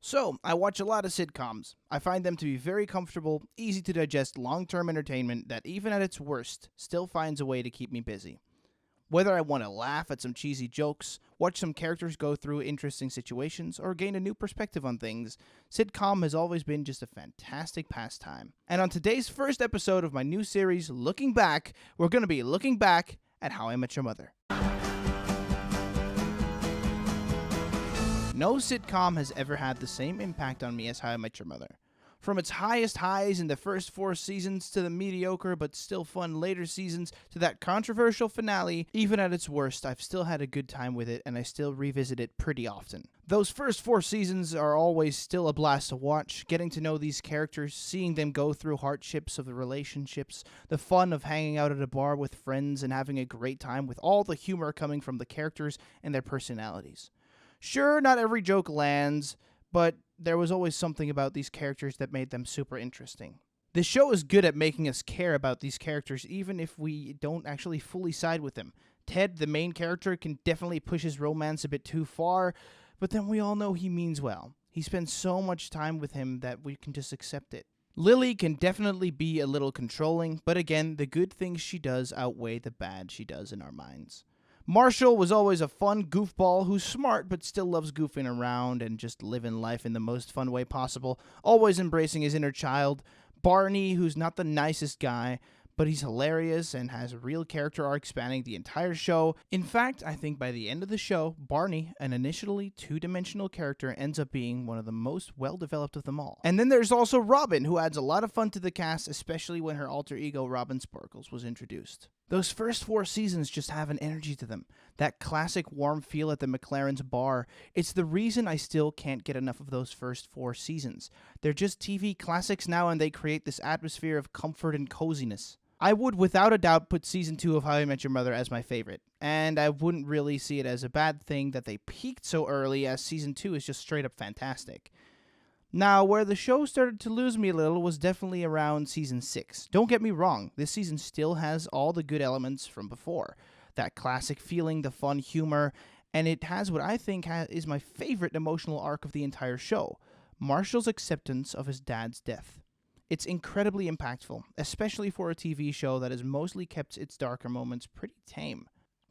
So, I watch a lot of sitcoms. I find them to be very comfortable, easy to digest long-term entertainment that even at its worst, still finds a way to keep me busy. Whether I want to laugh at some cheesy jokes, watch some characters go through interesting situations, or gain a new perspective on things, sitcom has always been just a fantastic pastime. And on today's first episode of my new series, Looking Back, we're going to be looking back at How I Met Your Mother. No sitcom has ever had the same impact on me as How I Met Your Mother. From its highest highs in the first 4 seasons to the mediocre but still fun later seasons to that controversial finale, even at its worst, I've still had a good time with it and I still revisit it pretty often. Those first 4 seasons are always still a blast to watch, getting to know these characters, seeing them go through hardships of the relationships, the fun of hanging out at a bar with friends and having a great time with all the humor coming from the characters and their personalities. Sure, not every joke lands, but there was always something about these characters that made them super interesting. This show is good at making us care about these characters even if we don't actually fully side with them. Ted, the main character, can definitely push his romance a bit too far, but then we all know he means well. He spends so much time with him that we can just accept it. Lily can definitely be a little controlling, but again, the good things she does outweigh the bad she does in our minds. Marshall was always a fun goofball who's smart but still loves goofing around and just living life in the most fun way possible, always embracing his inner child. Barney, who's not the nicest guy, but he's hilarious and has a real character arc spanning the entire show. In fact, I think by the end of the show, Barney, an initially 2-dimensional character, ends up being one of the most well-developed of them all. And then there's also Robin, who adds a lot of fun to the cast, especially when her alter ego Robin Sparkles was introduced. Those first 4 seasons just have an energy to them. That classic warm feel at the McLaren's bar. It's the reason I still can't get enough of those first 4 seasons. They're just TV classics now and they create this atmosphere of comfort and coziness. I would without a doubt put season 2 of How I Met Your Mother as my favorite. And I wouldn't really see it as a bad thing that they peaked so early, as season 2 is just straight up fantastic. Now, where the show started to lose me a little was definitely around season 6. Don't get me wrong, this season still has all the good elements from before. That classic feeling, the fun humor, and it has what I think is my favorite emotional arc of the entire show, Marshall's acceptance of his dad's death. It's incredibly impactful, especially for a TV show that has mostly kept its darker moments pretty tame.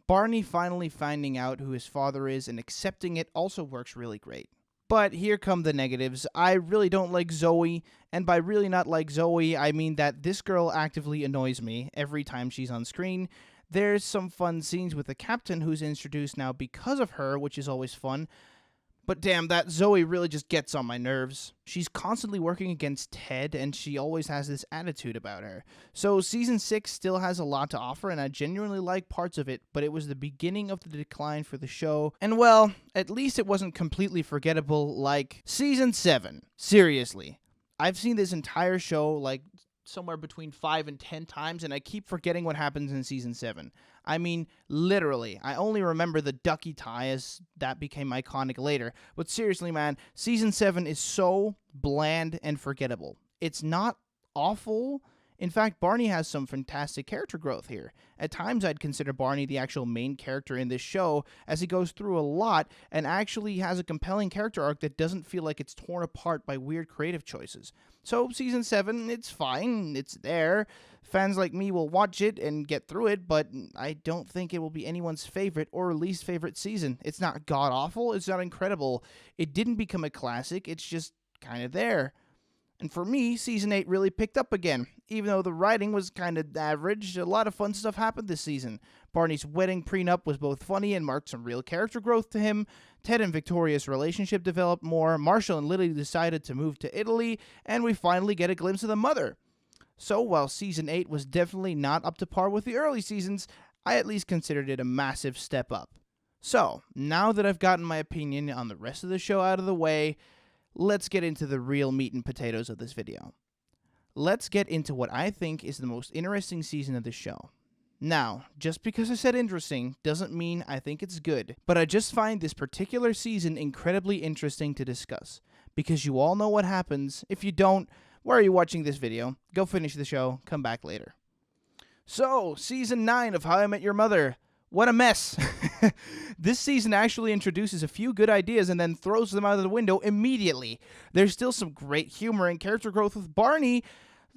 Barney finally finding out who his father is and accepting it also works really great. But here come the negatives. I really don't like Zoe, and by really not like Zoe, I mean that this girl actively annoys me every time she's on screen. There's some fun scenes with the captain who's introduced now because of her, which is always fun. But damn, that Zoe really just gets on my nerves. She's constantly working against Ted, and she always has this attitude about her. So season 6 still has a lot to offer, and I genuinely like parts of it, but it was the beginning of the decline for the show. And well, at least it wasn't completely forgettable like season 7. Seriously. I've seen this entire show like somewhere between 5 and 10 times, and I keep forgetting what happens in season 7. I mean, literally, I only remember the ducky tie as that became iconic later. But seriously, man, season 7 is so bland and forgettable. It's not awful. In fact, Barney has some fantastic character growth here. At times, I'd consider Barney the actual main character in this show, as he goes through a lot and actually has a compelling character arc that doesn't feel like it's torn apart by weird creative choices. So, season 7, it's fine, it's there. Fans like me will watch it and get through it, but I don't think it will be anyone's favorite or least favorite season. It's not god-awful, it's not incredible. It didn't become a classic, it's just kind of there. And for me, season 8 really picked up again. Even though the writing was kind of average, a lot of fun stuff happened this season. Barney's wedding prenup was both funny and marked some real character growth to him. Ted and Victoria's relationship developed more. Marshall and Lily decided to move to Italy, and we finally get a glimpse of the mother. So while season 8 was definitely not up to par with the early seasons, I at least considered it a massive step up. So, now that I've gotten my opinion on the rest of the show out of the way, let's get into the real meat and potatoes of this video. Let's get into what I think is the most interesting season of the show. Now, just because I said interesting doesn't mean I think it's good, but I just find this particular season incredibly interesting to discuss, because you all know what happens. If you don't, why are you watching this video? Go finish the show, come back later. So, season 9 of How I Met Your Mother. What a mess! This season actually introduces a few good ideas and then throws them out of the window immediately. There's still some great humor and character growth with Barney.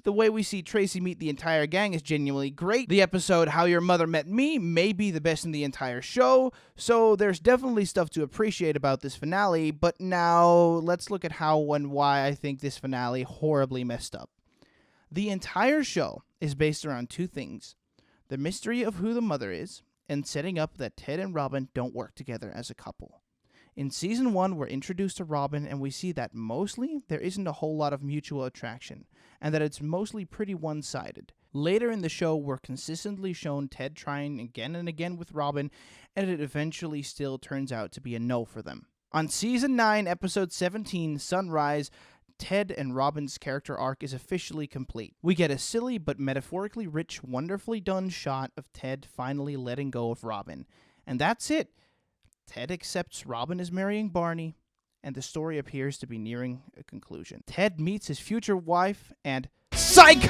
The way we see Tracy meet the entire gang is genuinely great. The episode How Your Mother Met Me may be the best in the entire show, so there's definitely stuff to appreciate about this finale, but now let's look at how and why I think this finale horribly messed up. The entire show is based around two things: the mystery of who the mother is, and setting up that Ted and Robin don't work together as a couple. In Season 1, we're introduced to Robin, and we see that mostly there isn't a whole lot of mutual attraction, and that it's mostly pretty one-sided. Later in the show, we're consistently shown Ted trying again and again with Robin, and it eventually still turns out to be a no for them. On Season 9, Episode 17, Sunrise, Ted and Robin's character arc is officially complete. We get a silly but metaphorically rich, wonderfully done shot of Ted finally letting go of Robin. And that's it. Ted accepts Robin is marrying Barney, and the story appears to be nearing a conclusion. Ted meets his future wife, and psych!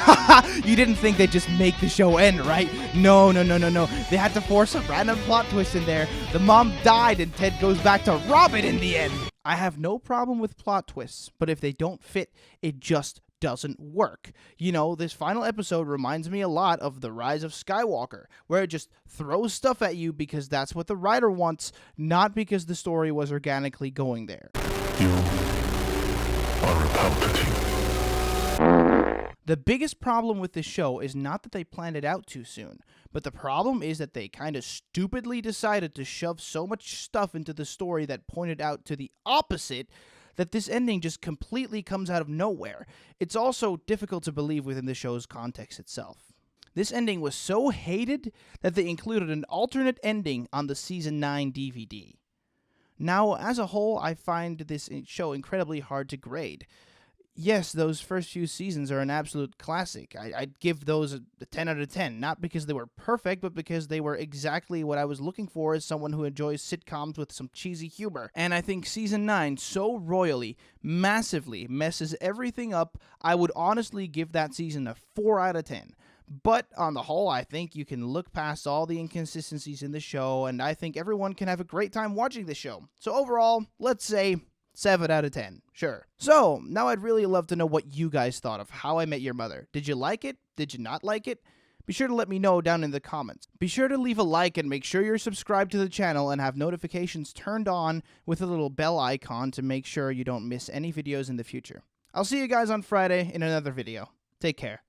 You didn't think they'd just make the show end, right? No. They had to force a random plot twist in there. The mom died, and Ted goes back to Robin in the end. I have no problem with plot twists, but if they don't fit, it just doesn't work. You know, this final episode reminds me a lot of The Rise of Skywalker, where it just throws stuff at you because that's what the writer wants, not because the story was organically going there. You are a Palpatine. The biggest problem with this show is not that they planned it out too soon, but the problem is that they kind of stupidly decided to shove so much stuff into the story that pointed out to the opposite, that this ending just completely comes out of nowhere. It's also difficult to believe within the show's context itself. This ending was so hated that they included an alternate ending on the Season 9 DVD. Now, as a whole, I find this show incredibly hard to grade. Yes, those first few seasons are an absolute classic. I'd give those a 10 out of 10, not because they were perfect, but because they were exactly what I was looking for as someone who enjoys sitcoms with some cheesy humor. And I think Season 9 so royally, massively messes everything up, I would honestly give that season a 4 out of 10. But on the whole, I think you can look past all the inconsistencies in the show, and I think everyone can have a great time watching the show. So overall, let's say 7 out of 10, sure. So, now I'd really love to know what you guys thought of How I Met Your Mother. Did you like it? Did you not like it? Be sure to let me know down in the comments. Be sure to leave a like and make sure you're subscribed to the channel and have notifications turned on with a little bell icon to make sure you don't miss any videos in the future. I'll see you guys on Friday in another video. Take care.